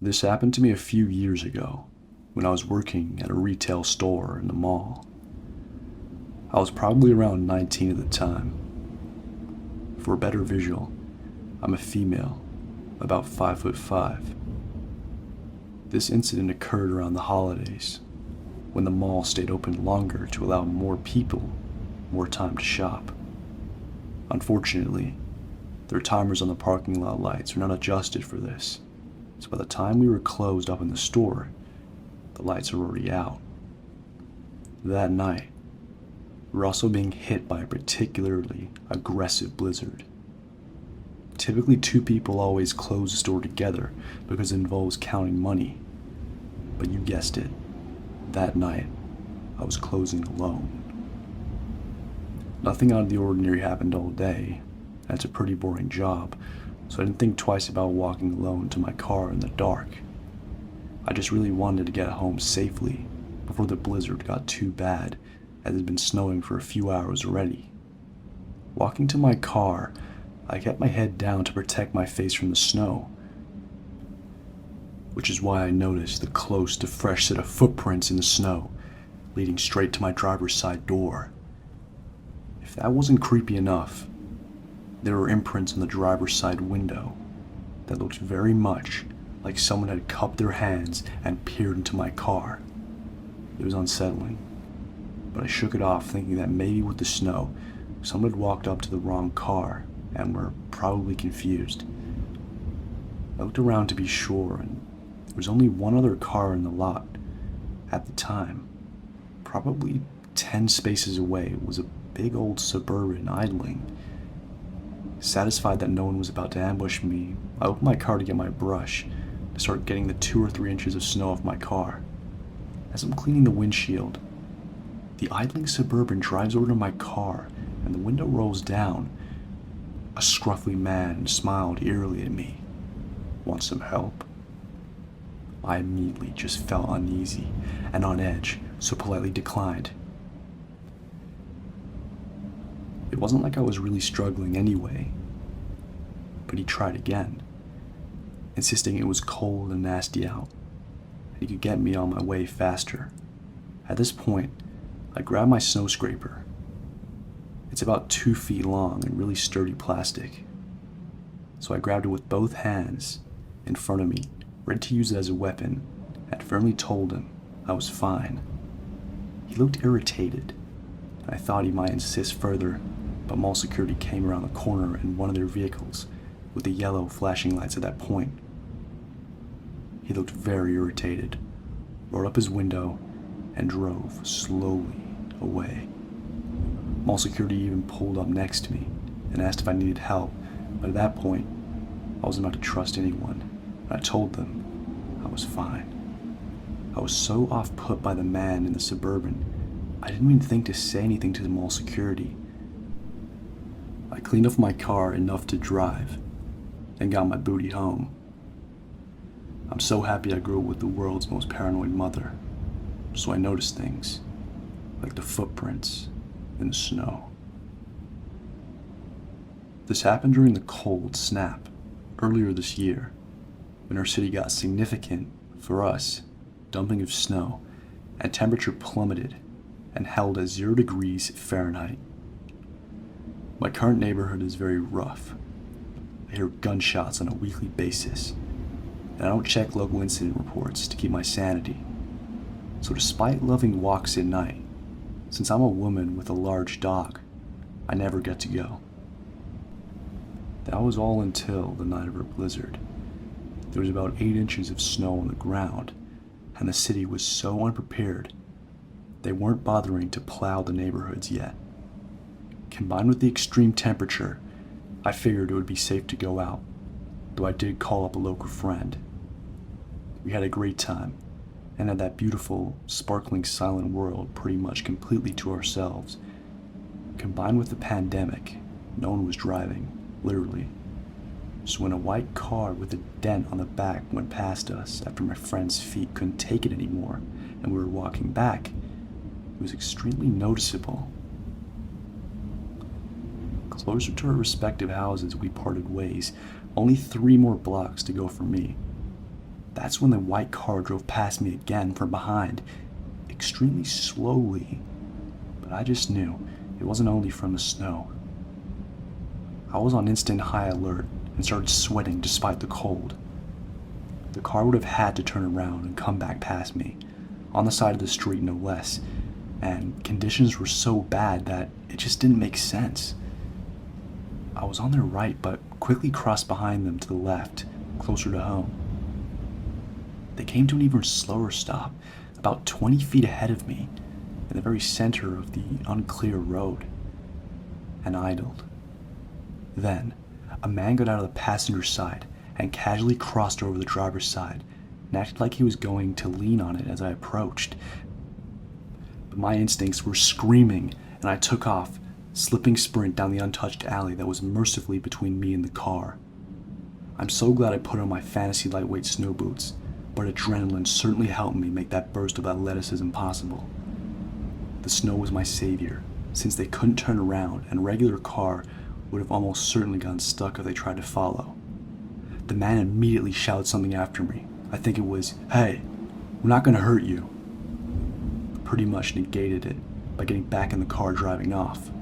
This happened to me a few years ago when I was working at a retail store in the mall. I was probably around 19 at the time. For a better visual, I'm a female, about 5'5". This incident occurred around the holidays, when the mall stayed open longer to allow more people more time to shop. Unfortunately, their timers on the parking lot lights were not adjusted for this, so by the time we were closed up in the store, the lights were already out. That night, we were also being hit by a particularly aggressive blizzard. Typically, two people always close the store together because it involves counting money. But you guessed it, that night, I was closing alone. Nothing out of the ordinary happened all day, and it's a pretty boring job, so I didn't think twice about walking alone to my car in the dark. I just really wanted to get home safely before the blizzard got too bad, as it had been snowing for a few hours already. Walking to my car, I kept my head down to protect my face from the snow, which is why I noticed the close to fresh set of footprints in the snow leading straight to my driver's side door. If that wasn't creepy enough, there were imprints on the driver's side window that looked very much like someone had cupped their hands and peered into my car. It was unsettling, but I shook it off, thinking that maybe with the snow, someone had walked up to the wrong car and were probably confused. I looked around to be sure, and there was only one other car in the lot. At the time, probably 10 spaces away, was a big old Suburban idling. Satisfied that no one was about to ambush me, I opened my car to get my brush to start getting the 2 or 3 inches of snow off my car. As I'm cleaning the windshield, the idling Suburban drives over to my car and the window rolls down. A scruffy man smiled eerily at me. "Want some help?" I immediately just felt uneasy and on edge, so politely declined. It wasn't like I was really struggling anyway, but he tried again, insisting it was cold and nasty out, and he could get me on my way faster. At this point, I grabbed my snow scraper. It's about 2 feet long and really sturdy plastic, so I grabbed it with both hands in front of me, ready to use it as a weapon, and firmly told him I was fine. He looked irritated, and I thought he might insist further, but mall security came around the corner in one of their vehicles with the yellow flashing lights at that point. He looked very irritated, rolled up his window, and drove slowly away. Mall security even pulled up next to me and asked if I needed help, but at that point, I wasn't about to trust anyone, and I told them I was fine. I was so off-put by the man in the Suburban, I didn't even think to say anything to the mall security. I cleaned off my car enough to drive and got my booty home. I'm so happy I grew up with the world's most paranoid mother, so I noticed things, like the footprints in the snow. This happened during the cold snap earlier this year, when our city got significant, for us, dumping of snow, and temperature plummeted and held at 0 degrees Fahrenheit. My current neighborhood is very rough. I hear gunshots on a weekly basis, and I don't check local incident reports to keep my sanity. So despite loving walks at night, since I'm a woman with a large dog, I never get to go. That was all until the night of our blizzard. There was about 8 inches of snow on the ground, and the city was so unprepared, they weren't bothering to plow the neighborhoods yet. Combined with the extreme temperature, I figured it would be safe to go out, though I did call up a local friend. We had a great time, and had that beautiful, sparkling, silent world pretty much completely to ourselves. Combined with the pandemic, no one was driving, literally. So when a white car with a dent on the back went past us after my friend's feet couldn't take it anymore, and we were walking back, it was extremely noticeable. Closer to our respective houses, we parted ways, only 3 more blocks to go for me. That's when the white car drove past me again from behind, extremely slowly. But I just knew it wasn't only from the snow. I was on instant high alert and started sweating despite the cold. The car would have had to turn around and come back past me, on the side of the street no less, and conditions were so bad that it just didn't make sense. I was on their right, but quickly crossed behind them to the left, closer to home. They came to an even slower stop, about 20 feet ahead of me, in the very center of the unclear road, and idled. Then, a man got out of the passenger side and casually crossed over the driver's side and acted like he was going to lean on it as I approached. But my instincts were screaming, and I took off, slipping sprint down the untouched alley that was mercifully between me and the car. I'm so glad I put on my fantasy lightweight snow boots, but adrenaline certainly helped me make that burst of athleticism possible. The snow was my savior, since they couldn't turn around and a regular car would have almost certainly gotten stuck if they tried to follow. The man immediately shouted something after me. I think it was, "Hey, we're not gonna hurt you." But pretty much negated it by getting back in the car driving off.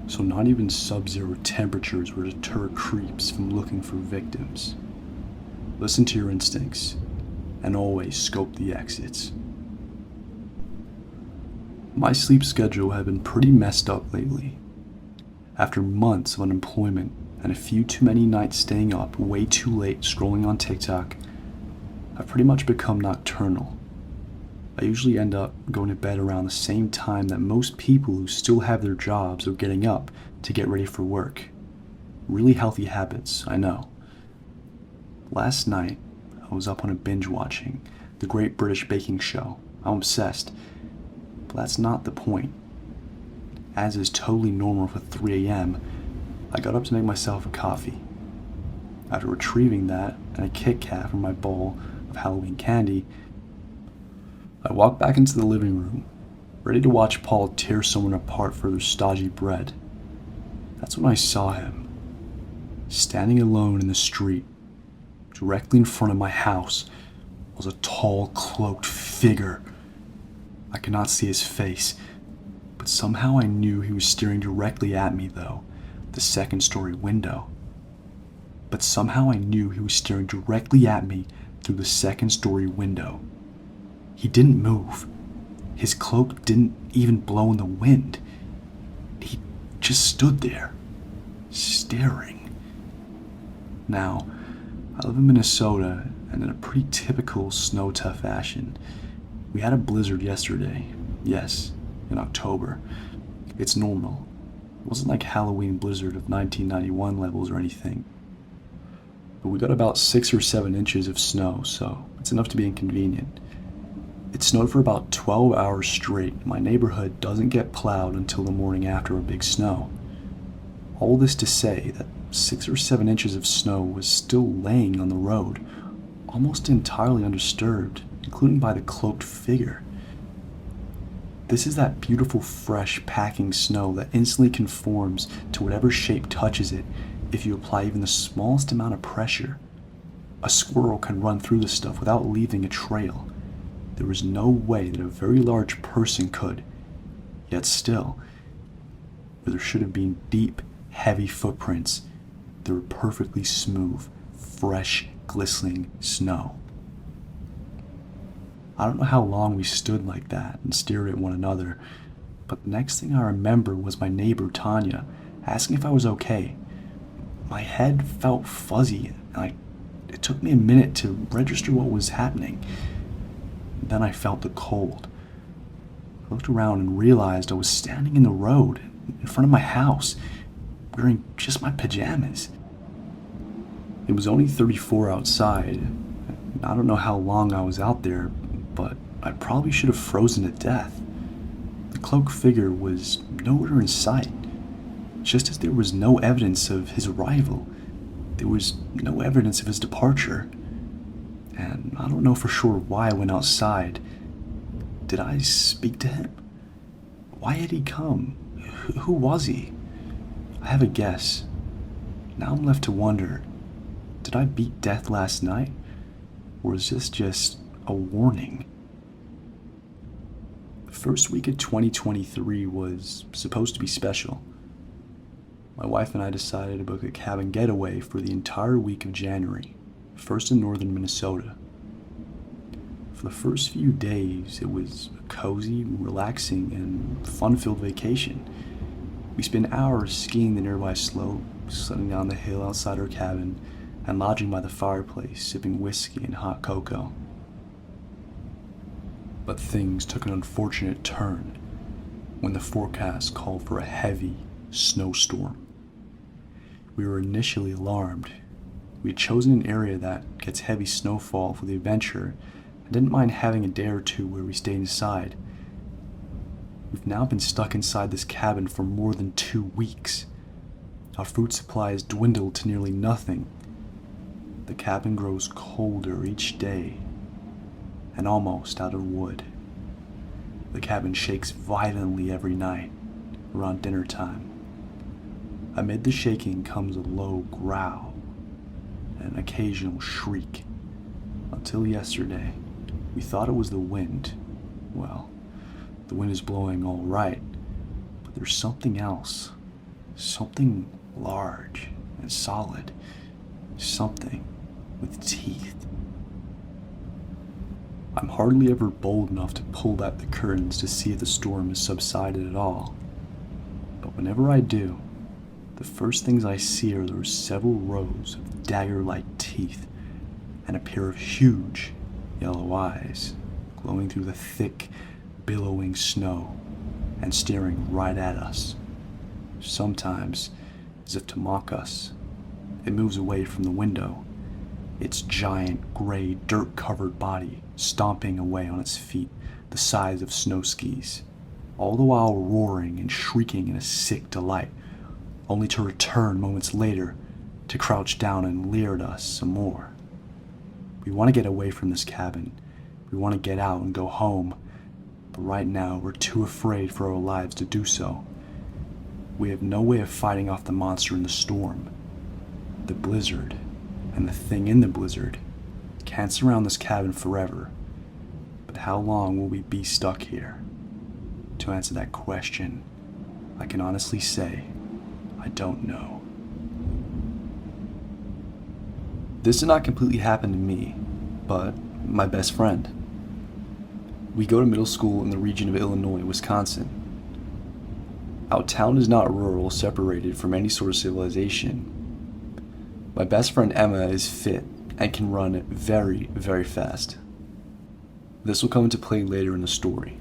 So not even sub-zero temperatures would deter creeps from looking for victims. Listen to your instincts, and always scope the exits. My sleep schedule had been pretty messed up lately. After months of unemployment and a few too many nights staying up way too late scrolling on TikTok, I've pretty much become nocturnal. I usually end up going to bed around the same time that most people who still have their jobs are getting up to get ready for work. Really healthy habits, I know. Last night, I was up on a binge watching the Great British Baking Show. I'm obsessed, but that's not the point. As is totally normal for 3 a.m., I got up to make myself a coffee. After retrieving that and a Kit Kat from my bowl of Halloween candy, I walked back into the living room, ready to watch Paul tear someone apart for their stodgy bread. That's when I saw him, standing alone in the street. Directly in front of my house was a tall, cloaked figure. I could not see his face, but somehow I knew he was staring directly at me, though, the second-story window. But somehow I knew he was staring directly at me through the second-story window. He didn't move. His cloak didn't even blow in the wind. He just stood there, staring. Now, I live in Minnesota, and in a pretty typical snow-tough fashion, we had a blizzard yesterday. Yes, in October. It's normal. It wasn't like Halloween blizzard of 1991 levels or anything. But we got about 6 or 7 inches of snow, so it's enough to be inconvenient. It snowed for about 12 hours straight. My neighborhood doesn't get plowed until the morning after a big snow. All this to say that 6 or 7 inches of snow was still laying on the road, almost entirely undisturbed, including by the cloaked figure. This is that beautiful, fresh, packing snow that instantly conforms to whatever shape touches it if you apply even the smallest amount of pressure. A squirrel can run through the stuff without leaving a trail. There was no way that a very large person could. Yet still, where there should have been deep, heavy footprints, there were perfectly smooth, fresh, glistening snow. I don't know how long we stood like that and stared at one another, but the next thing I remember was my neighbor Tanya asking if I was okay. My head felt fuzzy, and it took me a minute to register what was happening. Then I felt the cold. I looked around and realized I was standing in the road, in front of my house, wearing just my pajamas. It was only 34 outside. I don't know how long I was out there, but I probably should have frozen to death. The cloaked figure was nowhere in sight. Just as there was no evidence of his arrival, there was no evidence of his departure. And I don't know for sure why I went outside. Did I speak to him? Why had he come? Who was he? I have a guess. Now I'm left to wonder, did I beat death last night? Or is this just a warning? The first week of 2023 was supposed to be special. My wife and I decided to book a cabin getaway for the entire week of January, first in northern Minnesota. For the first few days, it was a cozy, relaxing, and fun-filled vacation. We spent hours skiing the nearby slope, sledding down the hill outside our cabin, and lodging by the fireplace, sipping whiskey and hot cocoa. But things took an unfortunate turn when the forecast called for a heavy snowstorm. We were initially alarmed. We had chosen an area that gets heavy snowfall for the adventure and didn't mind having a day or two where we stayed inside. We've now been stuck inside this cabin for more than 2 weeks. Our food supply has dwindled to nearly nothing. The cabin grows colder each day and almost out of wood. The cabin shakes violently every night around dinner time. Amid the shaking comes a low growl and an occasional shriek. Until yesterday, we thought it was the wind. Well, the wind is blowing all right, but there's something else. Something large and solid. Something with teeth. I'm hardly ever bold enough to pull back the curtains to see if the storm has subsided at all. But whenever I do, the first things I see are those several rows of dagger-like teeth and a pair of huge yellow eyes glowing through the thick, billowing snow and staring right at us. Sometimes, as if to mock us, it moves away from the window, its giant, gray, dirt-covered body stomping away on its feet the size of snow skis, all the while roaring and shrieking in a sick delight, only to return moments later to crouch down and leer at us some more. We want to get away from this cabin. We want to get out and go home, but right now we're too afraid for our lives to do so. We have no way of fighting off the monster in the storm. The blizzard and the thing in the blizzard can't surround this cabin forever. But how long will we be stuck here? To answer that question, I can honestly say, I don't know. This did not completely happen to me, but my best friend. We go to middle school in the region of Illinois, Wisconsin. Our town is not rural, separated from any sort of civilization. My best friend Emma is fit and can run very, very fast. This will come into play later in the story.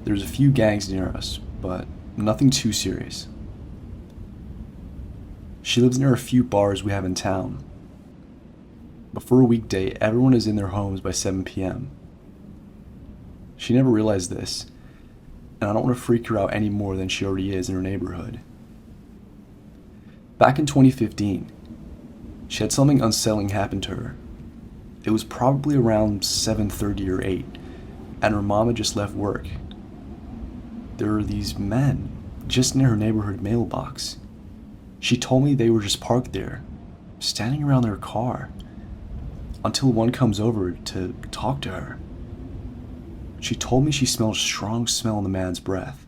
There's a few gangs near us, but nothing too serious. She lives near a few bars we have in town. But for a weekday, everyone is in their homes by 7 p.m. She never realized this, and I don't want to freak her out any more than she already is in her neighborhood. Back in 2015, she had something unsettling happen to her. It was probably around 7:30 or 8, and her mom had just left work. There were these men just near her neighborhood mailbox. She told me they were just parked there, standing around their car, until one comes over to talk to her. She told me she smelled a strong smell in the man's breath,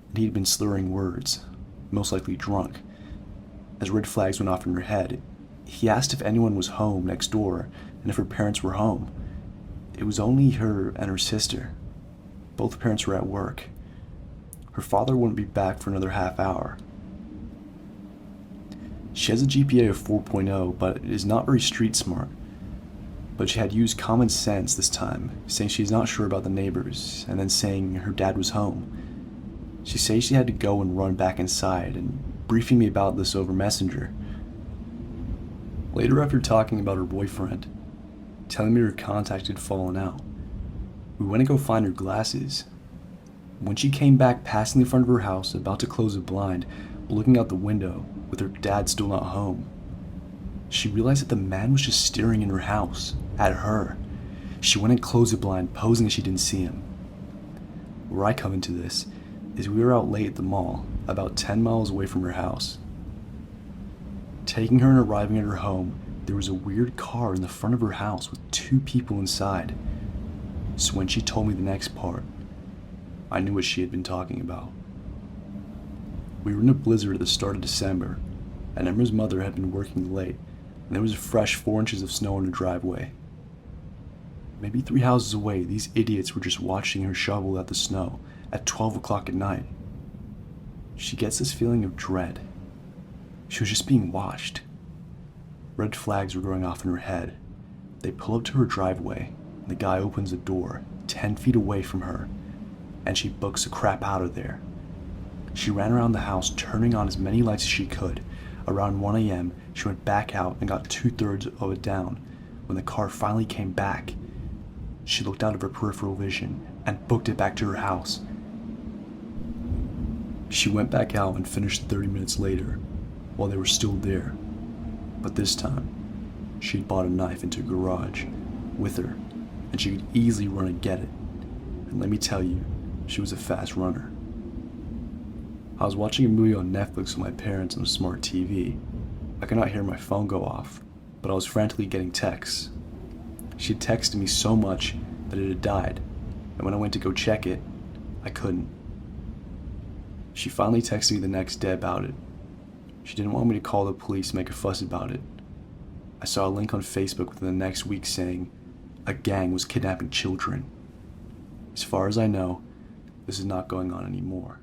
and he'd been slurring words, most likely drunk. As red flags went off in her head, he asked if anyone was home next door and if her parents were home. It was only her and her sister. Both parents were at work. Her father wouldn't be back for another half hour. She has a GPA of 4.0, but is not very street smart. But she had used common sense this time, saying she's not sure about the neighbors, and then saying her dad was home. She says she had to go and run back inside, and briefing me about this over Messenger. Later, after talking about her boyfriend, telling me her contact had fallen out, we went to go find her glasses. When she came back passing the front of her house, about to close a blind, looking out the window, with her dad still not home, she realized that the man was just staring in her house, at her. She went and closed the blind, posing as she didn't see him. Where I come into this is we were out late at the mall, about 10 miles away from her house. Taking her and arriving at her home, there was a weird car in the front of her house with 2 people inside. So when she told me the next part, I knew what she had been talking about. We were in a blizzard at the start of December, and Emma's mother had been working late, and there was a fresh 4 inches of snow in her driveway. Maybe 3 houses away, these idiots were just watching her shovel out the snow at 12 o'clock at night. She gets this feeling of dread. She was just being watched. Red flags were going off in her head. They pull up to her driveway, and the guy opens the door 10 feet away from her, and she books the crap out of there. She ran around the house, turning on as many lights as she could. Around 1 a.m., she went back out and got 2/3 of it down. When the car finally came back, she looked out of her peripheral vision and booked it back to her house. She went back out and finished 30 minutes later, while they were still there. But this time, she had bought a knife into a garage with her, and she could easily run and get it. And let me tell you, she was a fast runner. I was watching a movie on Netflix with my parents on a smart TV. I could not hear my phone go off, but I was frantically getting texts. She had texted me so much that it had died, and when I went to go check it, I couldn't. She finally texted me the next day about it. She didn't want me to call the police and make a fuss about it. I saw a link on Facebook within the next week saying a gang was kidnapping children. As far as I know, this is not going on anymore.